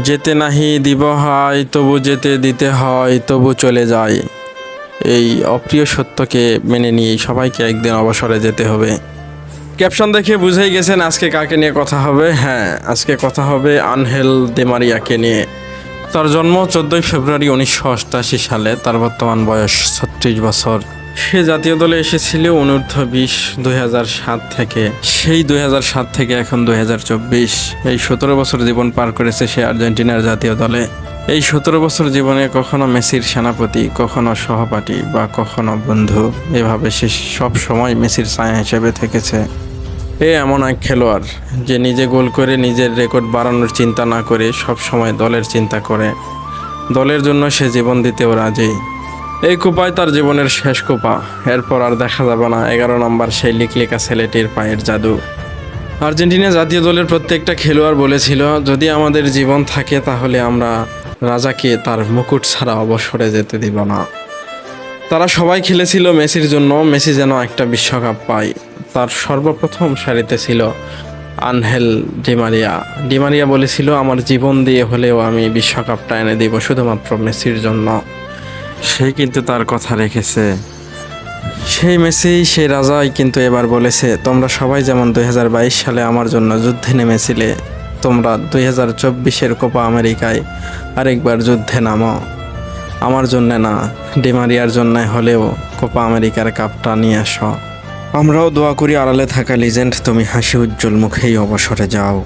যেতে নাহি দিব হয় তবু যেতে দিতে হয় তবু চলে যায়। এই অপ্রিয় সত্যকে মেনে নিয়ে সবাইকে একদিন অবসরে যেতে হবে। ক্যাপশন দেখে বুঝেই গেছেন আজকে কাকে নিয়ে কথা হবে। হ্যাঁ, আজকে কথা হবে আনহেল ডি মারিয়াকে নিয়ে। তার জন্ম 14ই ফেব্রুয়ারি 1988 সালে। তার বর্তমান বয়স 36 বছর। সে জাতীয় দলে এসেছিল অনূর্ধ্ব 20 2007 থেকে। সেই 2007 থেকে এখন 2024, এই 17 বছর জীবন পার করেছে সে আর্জেন্টিনার জাতীয় দলে। এই 17 বছর জীবনে কখনো মেসির সেনাপতি, কখনো সহপাঠী বা কখনো বন্ধু, এভাবে সে সব সময় মেসির ছায়া হিসেবে থেকেছে। এমন এক খেলোয়াড় যে নিজে গোল করে নিজের রেকর্ড বাড়ানোর চিন্তা না করে সব সময় দলের চিন্তা করে। দলের জন্য সে জীবন দিতেও রাজি। এই কোপায় তার জীবনের শেষ কোপা। এরপর আর দেখা যাবে না 11 নম্বর সেই লিকলিকা ছেলেটির পায়ের জাদু। আর্জেন্টিনা জাতীয় দলের প্রত্যেকটা খেলোয়াড় বলেছিল, যদি আমাদের জীবন থাকে তাহলে আমরা রাজাকে তার মুকুট ছাড়া অবসরে যেতে দিব না। তারা সবাই খেলেছিল মেসির জন্য, মেসি যেন একটা বিশ্বকাপ পায়। তার সর্বপ্রথম সারিতে ছিল Angel Di Maria. Di Maria বলেছিল, আমার জীবন দিয়ে হলেও আমি বিশ্বকাপটা এনে দিব শুধুমাত্র মেসির জন্য। সে কিন্তু তার কথা রেখেছে। সেই মেসি, সেই রাজাই কিন্তু এবার বলেছে, তোমরা সবাই যেমন 2022 সালে আমার জন্য যুদ্ধে নেমেছিলে, তোমরা 2024-এর কোপা আমেরিকায় আরেকবার যুদ্ধে নামো। আমার জন্যে না, ডি মারিয়ার জন্য হলেও কোপা আমেরিকার কাপটা নিয়ে আসো। আমরাও দোয়া করি আড়ালে থাকা লিজেন্ড তুমি হাসি উজ্জ্বল মুখেই অবসরে যাও।